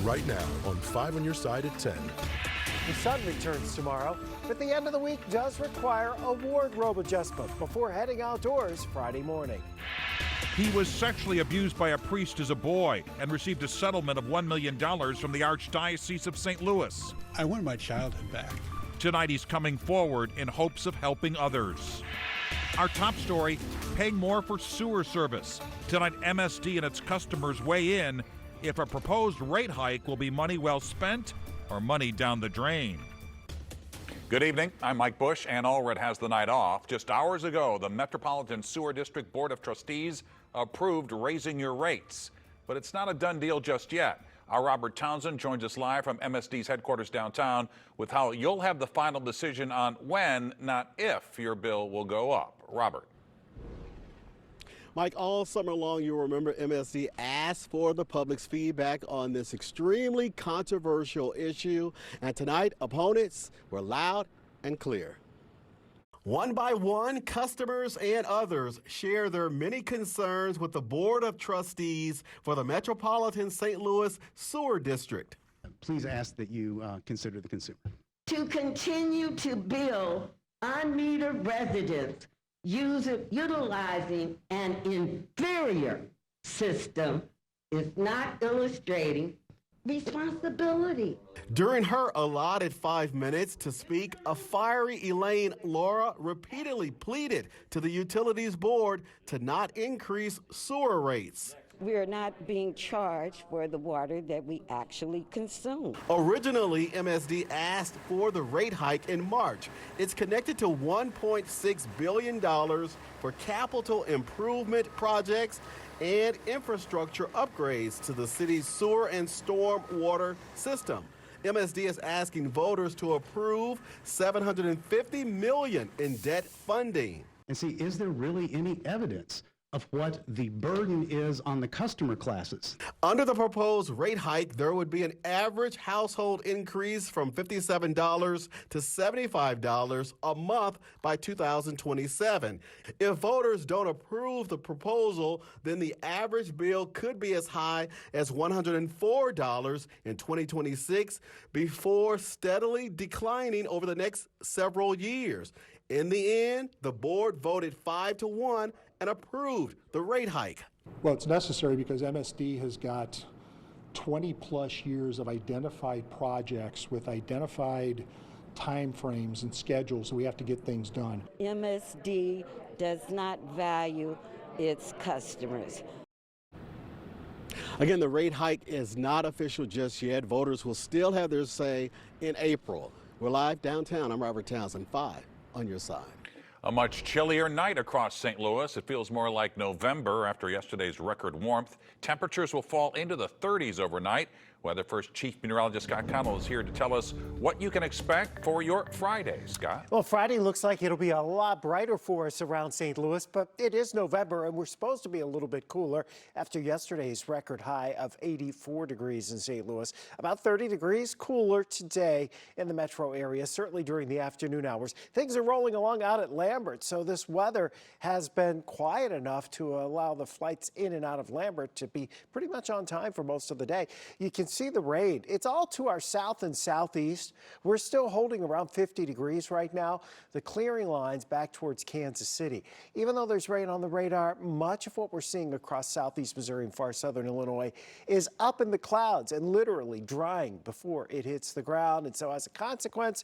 right now on 5 on your side at 10. The sun returns tomorrow, but the end of the week does require a wardrobe adjustment before heading outdoors Friday morning. He was sexually abused by a priest as a boy and received a settlement of $1 million from the Archdiocese of St. Louis. I want my childhood back. Tonight he's coming forward in hopes of helping others. Our top story, paying more for sewer service. Tonight, MSD and its customers weigh in if a proposed rate hike will be money well spent or money down the drain. Good evening. I'm Mike Bush. Ann Allred has the night off. Just hours ago, the Metropolitan Sewer District Board of Trustees approved raising your rates. But it's not a done deal just yet. Our Robert Townsend joins us live from MSD's headquarters downtown with how you'll have the final decision on when, not if, your bill will go up. Robert. Mike, all summer long, you'll remember MSD asked for the public's feedback on this extremely controversial issue. And tonight, opponents were loud and clear. One by one, customers and others share their many concerns with the Board of Trustees for the Metropolitan St. Louis Sewer District. Please ask that you consider the consumer. To continue to bill unmetered residents utilizing an inferior system is not illustrating responsibility. During her allotted 5 minutes to speak, a fiery Elaine Laura repeatedly pleaded to the Utilities Board to not increase sewer rates. We are not being charged for the water that we actually consume. Originally, MSD asked for the rate hike in March. It's connected to $1.6 billion for capital improvement projects and infrastructure upgrades to the city's sewer and storm water system. MSD is asking voters to approve $750 million in debt funding. And see, is there really any evidence of what the burden is on the customer classes? Under the proposed rate hike, there would be an average household increase from $57 to $75 a month by 2027. If voters don't approve the proposal, then the average bill could be as high as $104 in 2026 before steadily declining over the next several years. In the end, the board voted 5-1 and approved the rate hike. Well, it's necessary because MSD has got 20 plus years of identified projects with identified time frames and schedules, so we have to get things done. MSD does not value its customers. Again, the rate hike is not official just yet. Voters will still have their say in April. We're live downtown. I'm Robert Townsend, 5 on your side. A much chillier night across St. Louis. It feels more like November after yesterday's record warmth. Temperatures will fall into the 30s overnight. Weather First Chief Meteorologist Scott Connell is here to tell us what you can expect for your Friday. Scott? Well, Friday looks like it'll be a lot brighter for us around St. Louis, but it is November and we're supposed to be a little bit cooler after yesterday's record high of 84 degrees in St. Louis. About 30 degrees cooler today in the metro area, certainly during the afternoon hours. Things are rolling along out at Lambert, so this weather has been quiet enough to allow the flights in and out of Lambert to be pretty much on time for most of the day. You can see the rain. It's all to our south and southeast. We're still holding around 50 degrees right now. The clearing lines back towards Kansas City. Even though there's rain on the radar, much of what we're seeing across southeast Missouri and far southern Illinois is up in the clouds and literally drying before it hits the ground. And so as a consequence,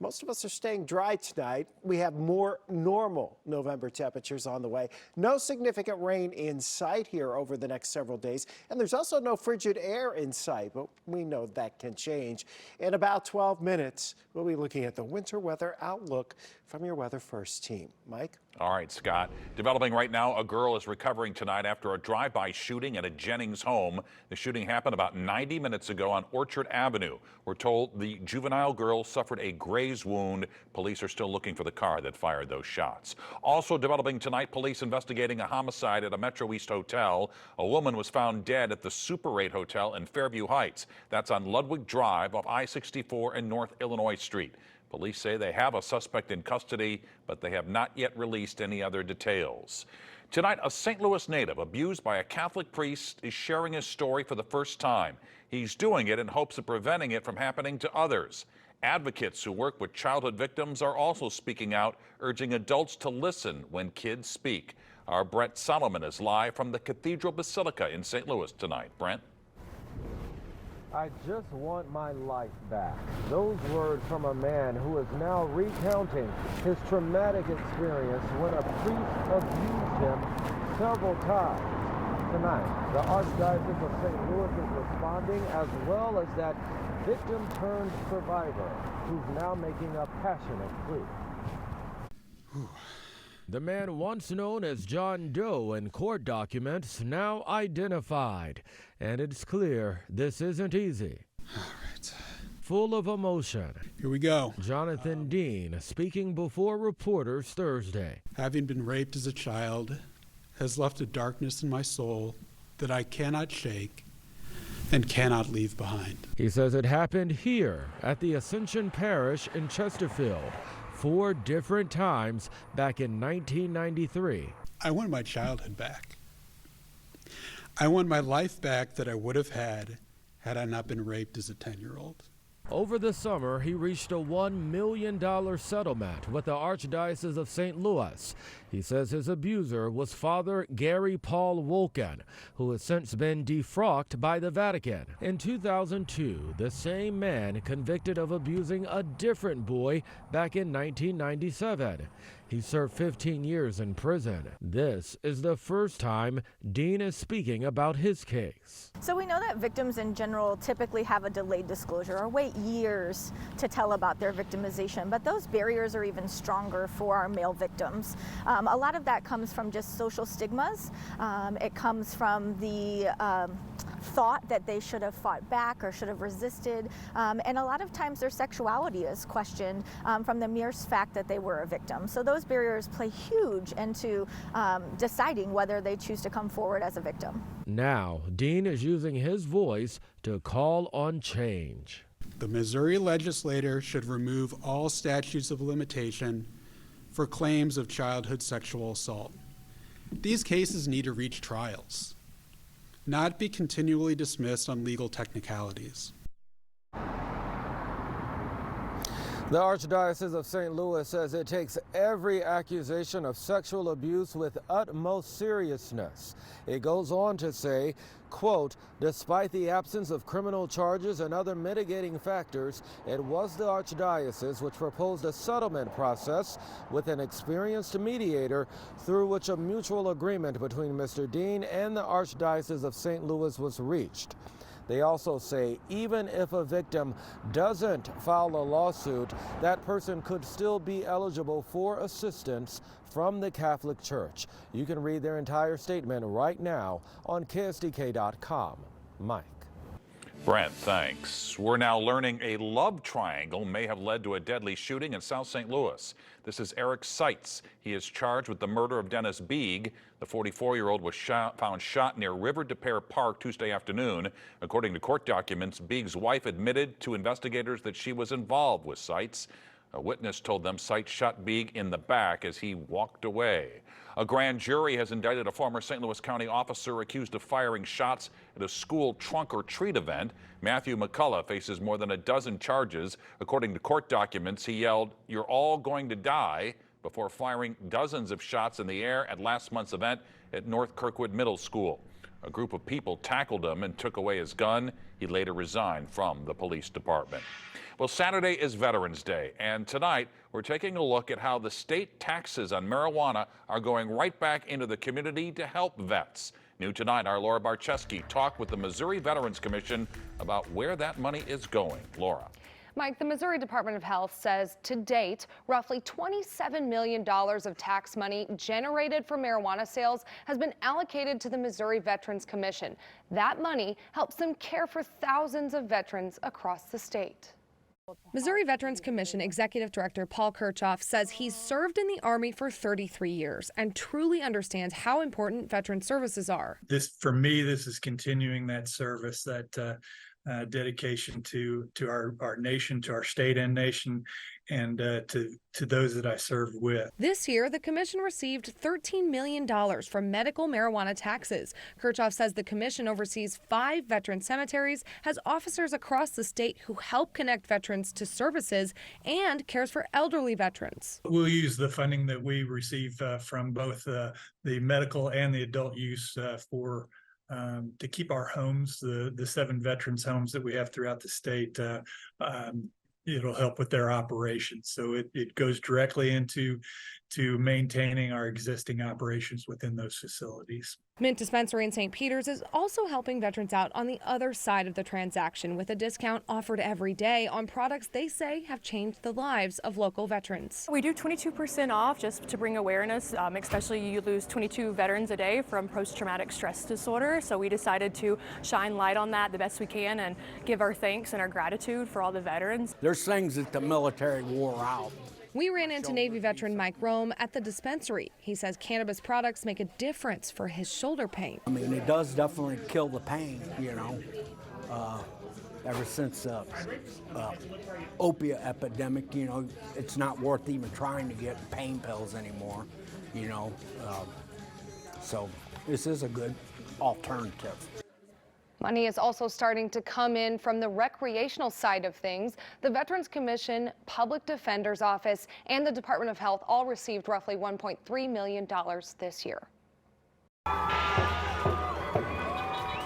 most of us are staying dry tonight. We have more normal November temperatures on the way. No significant rain in sight here over the next several days. And there's also no frigid air in sight, but we know that can change. In about 12 minutes, we'll be looking at the winter weather outlook from your Weather First team. Mike? All right, Scott. Developing right now, a girl is recovering tonight after a drive-by shooting at a Jennings home. The shooting happened about 90 minutes ago on Orchard Avenue. We're told the juvenile girl suffered a graze wound. Police are still looking for the car that fired those shots. Also developing tonight, police investigating a homicide at a Metro East hotel. A woman was found dead at the Super 8 Hotel in Fairview Heights. That's on Ludwig Drive off I-64 and North Illinois Street. Police say they have a suspect in custody, but they have not yet released any other details. Tonight, a St. Louis native abused by a Catholic priest is sharing his story for the first time. He's doing it in hopes of preventing it from happening to others. Advocates who work with childhood victims are also speaking out, urging adults to listen when kids speak. Our Brent Solomon is live from the Cathedral Basilica in St. Louis tonight. Brent? I just want my life back. Those words from a man who is now recounting his traumatic experience when a priest abused him several times. Tonight, the Archdiocese of St. Louis is responding, as well as that victim turned survivor who's now making a passionate plea. The man once known as John Doe in court documents now identified. And it's clear this isn't easy. All right. Full of emotion. Here we go. Jonathan Dean speaking before reporters Thursday. Having been raped as a child has left a darkness in my soul that I cannot shake and cannot leave behind. He says it happened here at the Ascension Parish in Chesterfield 4 different times back in 1993. I want my childhood back. I want my life back that I would have had I not been raped as a 10-year-old. Over the summer, he reached a $1 million settlement with the Archdiocese of St. Louis. He says his abuser was Father Gary Paul Wolken, who has since been defrocked by the Vatican. In 2002, the same man convicted of abusing a different boy back in 1997. He served 15 years in prison. This is the first time Dean is speaking about his case. So we know that victims in general typically have a delayed disclosure or wait years to tell about their victimization, but those barriers are even stronger for our male victims. A lot of that comes from just social stigmas. It comes from the thought that they should have fought back or should have resisted, and a lot of times their sexuality is questioned from the mere fact that they were a victim. So those barriers play huge into deciding whether they choose to come forward as a victim. Now, Dean is using his voice to call on change. The Missouri legislature should remove all statutes of limitation for claims of childhood sexual assault. These cases need to reach trials, not be continually dismissed on legal technicalities. The Archdiocese of St. Louis says it takes every accusation of sexual abuse with utmost seriousness. It goes on to say, quote, despite the absence of criminal charges and other mitigating factors, it was the Archdiocese which proposed a settlement process with an experienced mediator through which a mutual agreement between Mr. Dean and the Archdiocese of St. Louis was reached. They also say even if a victim doesn't file a lawsuit, that person could still be eligible for assistance from the Catholic Church. You can read their entire statement right now on KSDK.com. Mike. Brent, thanks. We're now learning a love triangle may have led to a deadly shooting in South St. Louis. This is Eric Seitz. He is charged with the murder of Dennis Beeg. The 44-year-old was found shot near River de Pere Park Tuesday afternoon. According to court documents, Beeg's wife admitted to investigators that she was involved with Seitz. A witness told them Seitz shot Beeg in the back as he walked away. A grand jury has indicted a former St. Louis County officer accused of firing shots at a school trunk or treat event. Matthew McCullough faces more than a dozen charges. According to court documents, he yelled, "You're all going to die," before firing dozens of shots in the air at last month's event at North Kirkwood Middle School. A group of people tackled him and took away his gun. He later resigned from the police department. Well, Saturday is Veterans Day, and tonight we're taking a look at how the state taxes on marijuana are going right back into the community to help vets. New tonight, our Laura Barczewski talked with the Missouri Veterans Commission about where that money is going. Laura. Mike, the Missouri Department of Health says to date, roughly $27 million of tax money generated from marijuana sales has been allocated to the Missouri Veterans Commission. That money helps them care for thousands of veterans across the state. Missouri Veterans Commission Executive Director Paul Kirchhoff says he's served in the Army for 33 years and truly understands how important veteran services are. For me, this is continuing that service that dedication to our nation, to our state and nation, and to those that I served with. This year, the commission received $13 million from medical marijuana taxes. Kirchhoff says the commission oversees 5 veteran cemeteries, has officers across the state who help connect veterans to services, and cares for elderly veterans. We'll use the funding that we receive from both the medical and the adult use to keep our homes, the 7 veterans homes that we have throughout the state. It'll help with their operations. So it goes directly into maintaining our existing operations within those facilities. Mint Dispensary in St. Peters is also helping veterans out on the other side of the transaction with a discount offered every day on products they say have changed the lives of local veterans. We do 22% off just to bring awareness, especially you lose 22 veterans a day from post-traumatic stress disorder. So we decided to shine light on that the best we can and give our thanks and our gratitude for all the veterans. There's things that the military wore out. We ran into Navy veteran Mike Rome at the dispensary. He says cannabis products make a difference for his shoulder pain. I mean, it does definitely kill the pain, ever since the opiate epidemic, it's not worth even trying to get pain pills anymore, so this is a good alternative. Money is also starting to come in from the recreational side of things. The Veterans Commission, Public Defender's Office, and the Department of Health all received roughly $1.3 million this year.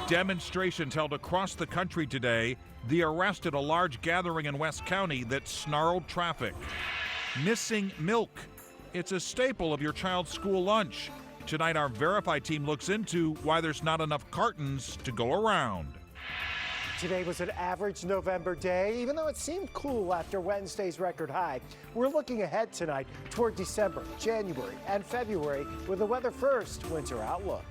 Demonstrations held across the country today. The arrest at a large gathering in West County that snarled traffic. Missing milk. It's a staple of your child's school lunch. Tonight, our Verify team looks into why there's not enough cartons to go around. Today was an average November day, even though it seemed cool after Wednesday's record high. We're looking ahead tonight toward December, January, and February with a weather first winter outlook.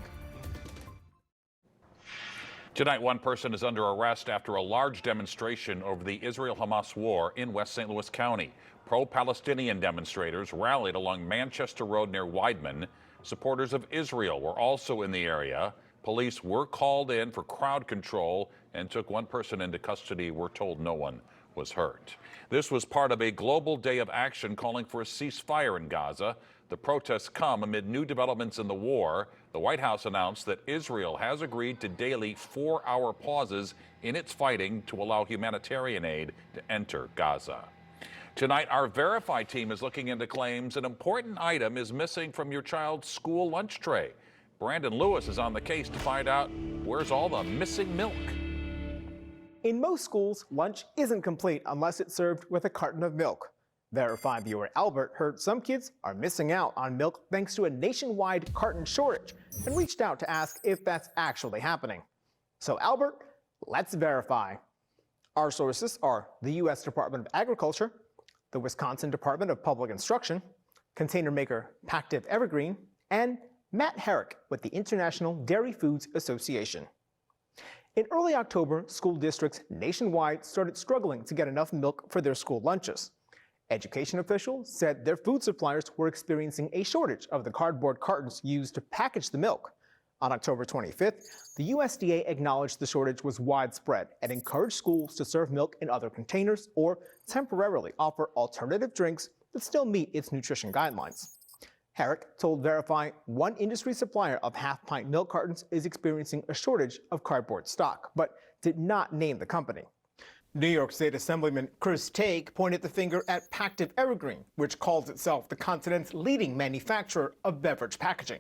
Tonight, one person is under arrest after a large demonstration over the Israel-Hamas war in West St. Louis County. Pro-Palestinian demonstrators rallied along Manchester Road near Weidman. Supporters of Israel were also in the area. Police were called in for crowd control and took one person into custody. We're told no one was hurt. This was part of a global day of action calling for a ceasefire in Gaza. The protests come amid new developments in the war. The White House announced that Israel has agreed to daily 4-hour pauses in its fighting to allow humanitarian aid to enter Gaza. Tonight, our Verify team is looking into claims an important item is missing from your child's school lunch tray. Brandon Lewis is on the case to find out where's all the missing milk. In most schools, lunch isn't complete unless it's served with a carton of milk. Verify viewer Albert heard some kids are missing out on milk thanks to a nationwide carton shortage and reached out to ask if that's actually happening. So Albert, let's verify. Our sources are the U.S. Department of Agriculture, the Wisconsin Department of Public Instruction, container maker Pactiv Evergreen, and Matt Herrick with the International Dairy Foods Association. In early October, school districts nationwide started struggling to get enough milk for their school lunches. Education officials said their food suppliers were experiencing a shortage of the cardboard cartons used to package the milk. On October 25th, the USDA acknowledged the shortage was widespread and encouraged schools to serve milk in other containers or temporarily offer alternative drinks that still meet its nutrition guidelines. Herrick told Verify one industry supplier of half-pint milk cartons is experiencing a shortage of cardboard stock, but did not name the company. New York State Assemblyman Chris Tague pointed the finger at Pactiv Evergreen, which calls itself the continent's leading manufacturer of beverage packaging.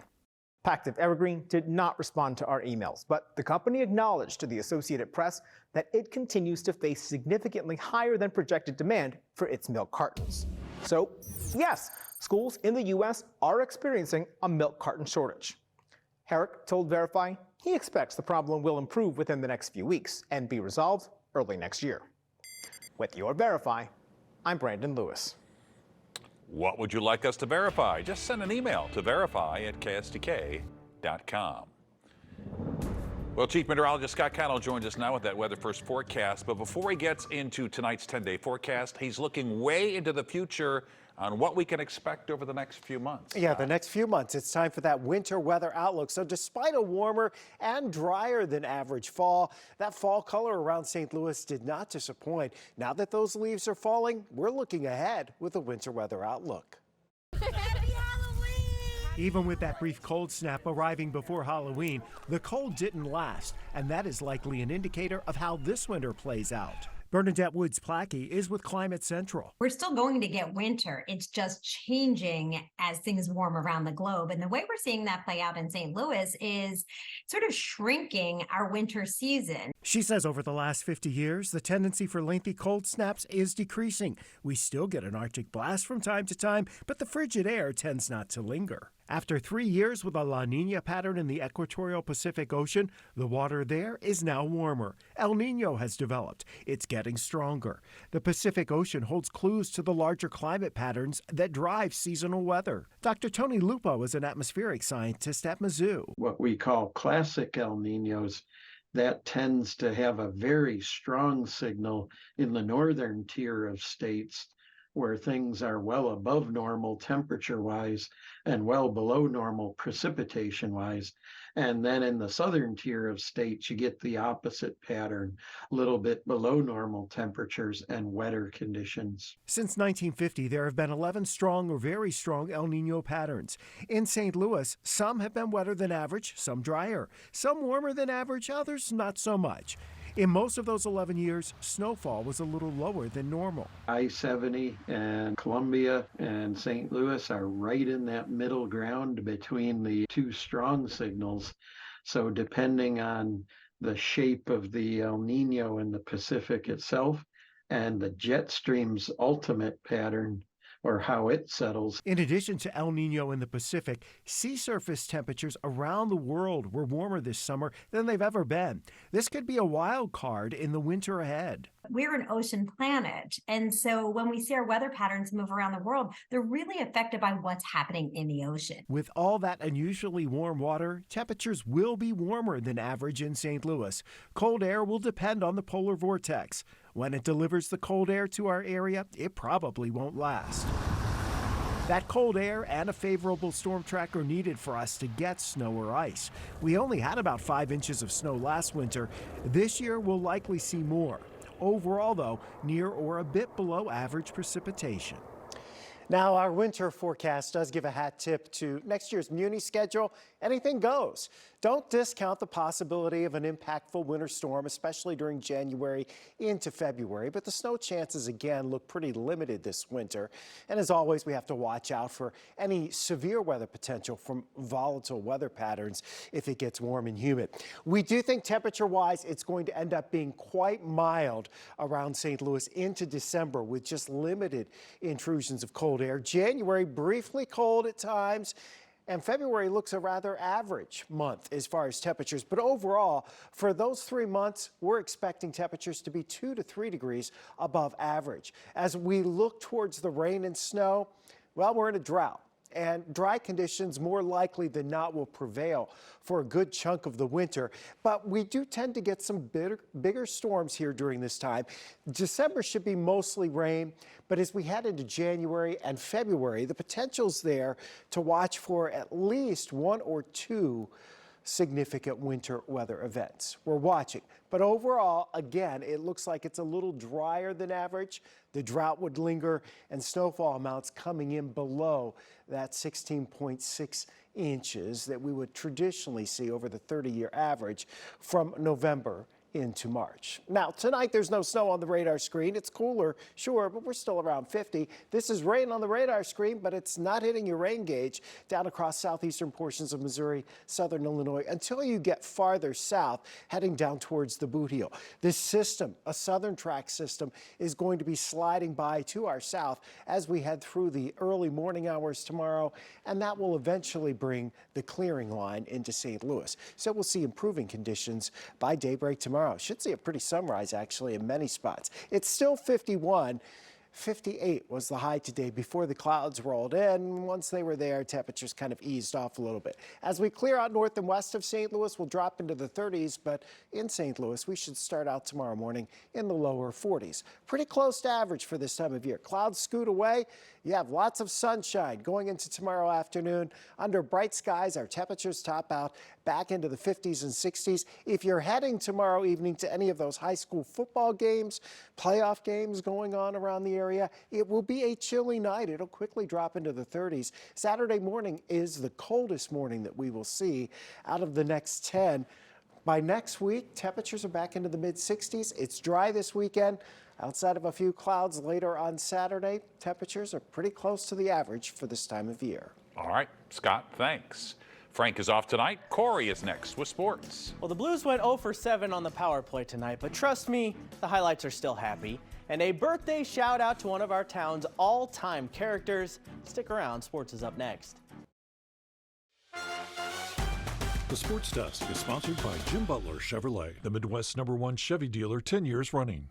Pactiv Evergreen did not respond to our emails, but the company acknowledged to the Associated Press that it continues to face significantly higher than projected demand for its milk cartons. So, yes, schools in the U.S. are experiencing a milk carton shortage. Herrick told Verify he expects the problem will improve within the next few weeks and be resolved early next year. With your Verify, I'm Brandon Lewis. What would you like us to verify? Just send an email to verify@ksdk.com. Well, Chief Meteorologist Scott Connell joins us now with that Weather First forecast. But before he gets into tonight's 10-day forecast, he's looking way into the future on what we can expect over the next few months. Yeah, the next few months, it's time for that winter weather outlook. So despite a warmer and drier than average fall, that fall color around St. Louis did not disappoint. Now that those leaves are falling, we're looking ahead with a winter weather outlook. Even with that brief cold snap arriving before Halloween, the cold didn't last, and that is likely an indicator of how this winter plays out. Bernadette Woods-Plackey is with Climate Central. We're still going to get winter. It's just changing as things warm around the globe. And the way we're seeing that play out in St. Louis is sort of shrinking our winter season. She says over the last 50 years, the tendency for lengthy cold snaps is decreasing. We still get an Arctic blast from time to time, but the frigid air tends not to linger. After 3 years with a La Nina pattern in the equatorial Pacific Ocean, the water there is now warmer. El Nino has developed. It's getting stronger. The Pacific Ocean holds clues to the larger climate patterns that drive seasonal weather. Dr. Tony Lupo is an atmospheric scientist at Mizzou. What we call classic El Ninos, that tends to have a very strong signal in the northern tier of states where things are well above normal temperature-wise and well below normal precipitation-wise. And then in the southern tier of states, you get the opposite pattern, a little bit below normal temperatures and wetter conditions. Since 1950, there have been 11 strong or very strong El Nino patterns. In St. Louis, some have been wetter than average, some drier, some warmer than average, others not so much. In most of those 11 years, snowfall was a little lower than normal. I-70 and Columbia and St. Louis are right in that middle ground between the two strong signals. So depending on the shape of the El Nino in the Pacific itself and the jet stream's ultimate pattern, or how it settles. In addition to El Nino in the Pacific, sea surface temperatures around the world were warmer this summer than they've ever been. This could be a wild card in the winter ahead. We're an ocean planet. And so when we see our weather patterns move around the world, they're really affected by what's happening in the ocean. With all that unusually warm water, temperatures will be warmer than average in St. Louis. Cold air will depend on the polar vortex. When it delivers the cold air to our area, it probably won't last. That cold air and a favorable storm track are needed for us to get snow or ice. We only had about 5 inches of snow last winter. This year we'll likely see more. Overall, though, near or a bit below average precipitation. Now, our winter forecast does give a hat tip to next year's Muni schedule. Anything goes. Don't discount the possibility of an impactful winter storm, especially during January into February. But the snow chances, again, look pretty limited this winter. And as always, we have to watch out for any severe weather potential from volatile weather patterns if it gets warm and humid. We do think temperature-wise, it's going to end up being quite mild around St. Louis into December with just limited intrusions of cold air. January briefly cold at times, and February looks a rather average month as far as temperatures. But overall, for those 3 months, we're expecting temperatures to be 2 to 3 degrees above average. As we look towards the rain and snow, well, we're in a drought. And dry conditions more likely than not will prevail for a good chunk of the winter. But we do tend to get some bigger storms here during this time. December should be mostly rain, but as we head into January and February, the potential's there to watch for at least 1 or 2 significant winter weather events. We're watching. But overall, again, it looks like it's a little drier than average. The drought would linger and snowfall amounts coming in below that 16.6 inches that we would traditionally see over the 30-year average from November into March. Now, tonight there's no snow on the radar screen. It's cooler, sure, but we're still around 50. This is rain on the radar screen, but it's not hitting your rain gauge down across southeastern portions of Missouri, southern Illinois, until you get farther south, heading down towards the Boot Heel. This system, a southern track system, is going to be sliding by to our south as we head through the early morning hours tomorrow, and that will eventually bring the clearing line into St. Louis. So we'll see improving conditions by daybreak tomorrow. Should see a pretty sunrise, actually, in many spots. It's still 51. 58 was the high today before the clouds rolled in. Once they were there, temperatures kind of eased off a little bit. As we clear out north and west of St. Louis, we'll drop into the 30s, but in St. Louis, we should start out tomorrow morning in the lower 40s. Pretty close to average for this time of year. Clouds scoot away. You have lots of sunshine going into tomorrow afternoon. Under bright skies, our temperatures top out back into the 50s and 60s. If you're heading tomorrow evening to any of those high school football games, playoff games going on around the area, it will be a chilly night. It'll quickly drop into the 30s. Saturday morning is the coldest morning that we will see out of the next 10. By next week, temperatures are back into the mid-60s. It's dry this weekend. Outside of a few clouds later on Saturday, temperatures are pretty close to the average for this time of year. All right, Scott, thanks. Frank is off tonight. Corey is next with sports. Well, the Blues went 0 for 7 on the power play tonight, but trust me, the highlights are still happy. And a birthday shout out to one of our town's all-time characters. Stick around, sports is up next. The Sports Desk is sponsored by Jim Butler Chevrolet, the Midwest's #1 Chevy dealer 10 years running.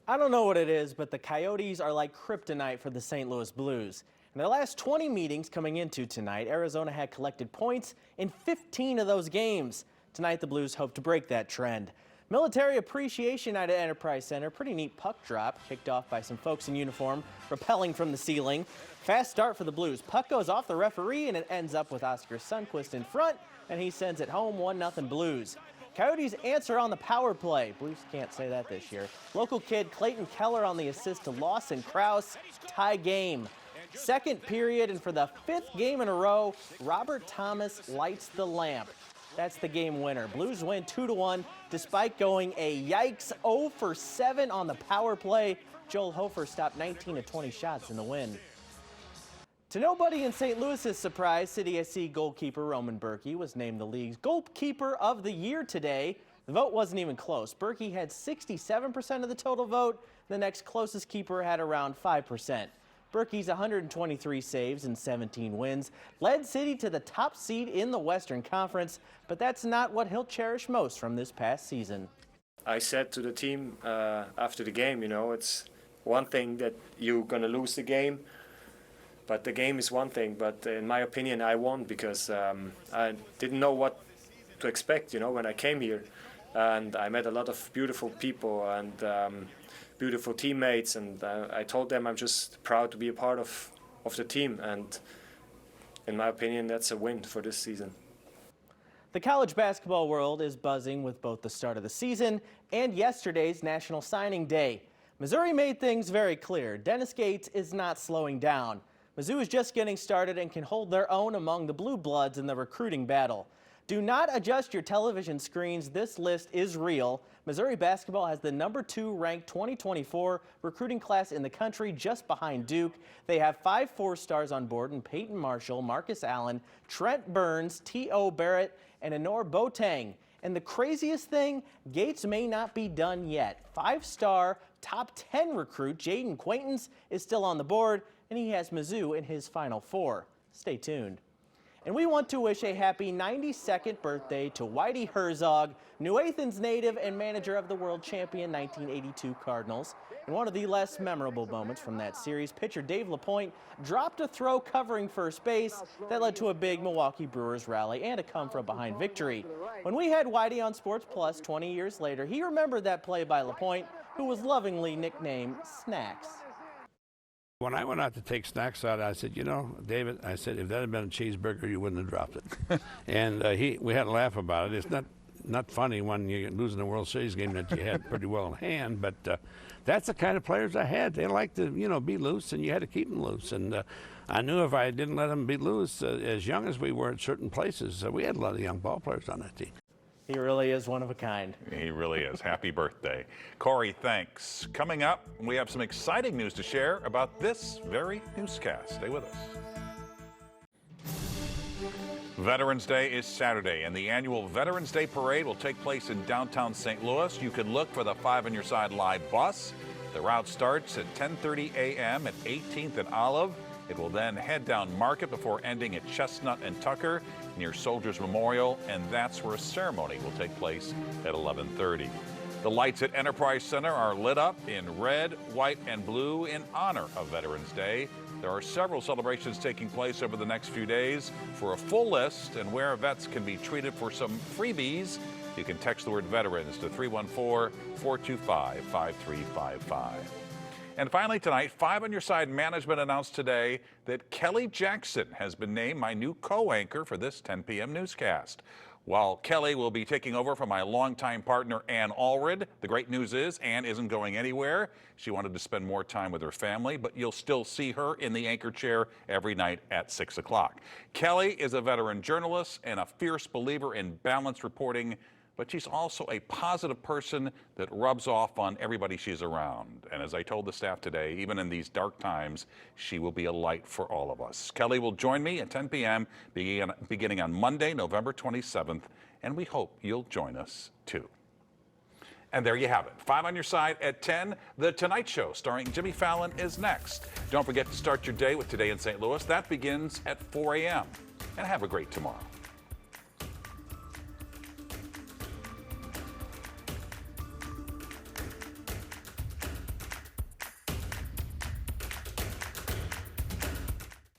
I don't know what it is, but the Coyotes are like kryptonite for the St. Louis Blues. In their last 20 meetings coming into tonight, Arizona had collected points in 15 of those games. Tonight, the Blues hope to break that trend. Military Appreciation Night at Enterprise Center. Pretty neat puck drop, kicked off by some folks in uniform, rappelling from the ceiling. Fast start for the Blues. Puck goes off the referee, and it ends up with Oscar Sundqvist in front, and he sends it home 1-0 Blues. Coyotes answer on the power play. Blues can't say that this year. Local kid Clayton Keller on the assist to Lawson Krause. Tie game. Second period, and for the 5th game in a row, Robert Thomas lights the lamp. That's the game winner. Blues win 2-1 despite going a yikes 0 for 7 on the power play. Joel Hofer stopped 19 of 20 shots in the win. To nobody in St. Louis's surprise, City SC goalkeeper Roman Berkey was named the league's goalkeeper of the year today. The vote wasn't even close. Berkey had 67% of the total vote. The next closest keeper had around 5%. Berkey's 123 saves and 17 wins led City to the top seed in the Western Conference, but that's not what he'll cherish most from this past season. I said to the team after the game, it's one thing that you're going to lose the game, but the game is one thing. But in my opinion, I won because I didn't know what to expect, when I came here. And I met a lot of beautiful people and beautiful teammates, and I told them I'm just proud to be a part of the team, and in my opinion that's a win for this season. The college basketball world is buzzing with both the start of the season and yesterday's National Signing Day. Missouri made things very clear. Dennis Gates is not slowing down. Mizzou is just getting started and can hold their own among the Blue Bloods in the recruiting battle. Do not adjust your television screens. This list is real. Missouri basketball has the #2 ranked 2024 recruiting class in the country, just behind Duke. They have 5 4-stars on board in Peyton Marshall, Marcus Allen, Trent Burns, T.O. Barrett, and Anor Boateng. And the craziest thing, Gates may not be done yet. 5-star top 10 recruit Jaden Quaintance is still on the board, and he has Mizzou in his Final Four. Stay tuned. And we want to wish a happy 92nd birthday to Whitey Herzog, New Athens native and manager of the world champion 1982 Cardinals. In one of the less memorable moments from that series, pitcher Dave LaPointe dropped a throw covering first base that led to a big Milwaukee Brewers rally and a come-from-behind victory. When we had Whitey on Sports Plus 20 years later, he remembered that play by LaPointe, who was lovingly nicknamed Snacks. When I went out to take Snacks out, I said, David, I said, if that had been a cheeseburger, you wouldn't have dropped it. And we had a laugh about it. It's not funny when you're losing the World Series game that you had pretty well in hand, but that's the kind of players I had. They like to, be loose, and you had to keep them loose. And I knew if I didn't let them be loose, as young as we were at certain places, we had a lot of young ball players on that team. He really is one of a kind. He really is. Happy birthday. Corey, thanks. Coming up, we have some exciting news to share about this very newscast. Stay with us. Veterans Day is Saturday, and the annual Veterans Day Parade will take place in downtown St. Louis. You can look for the 5 on Your Side live bus. The route starts at 10:30 a.m. at 18th and Olive. It will then head down Market before ending at Chestnut and Tucker near Soldiers Memorial, and that's where a ceremony will take place at 11:30. The lights at Enterprise Center are lit up in red, white, and blue in honor of Veterans Day. There are several celebrations taking place over the next few days. For a full list and where vets can be treated for some freebies, you can text the word veterans to 314-425-5355. And finally tonight, 5 on Your Side Management announced today that Kelly Jackson has been named my new co-anchor for this 10 p.m. newscast. While Kelly will be taking over from my longtime partner, Ann Allred, the great news is Ann isn't going anywhere. She wanted to spend more time with her family, but you'll still see her in the anchor chair every night at 6 o'clock. Kelly is a veteran journalist and a fierce believer in balanced reporting, but she's also a positive person that rubs off on everybody she's around. And as I told the staff today, even in these dark times, she will be a light for all of us. Kelly will join me at 10 p.m. beginning on Monday, November 27th, and we hope you'll join us too. And there you have it. 5 on Your Side at 10. The Tonight Show starring Jimmy Fallon is next. Don't forget to start your day with Today in St. Louis. That begins at 4 a.m. And have a great tomorrow.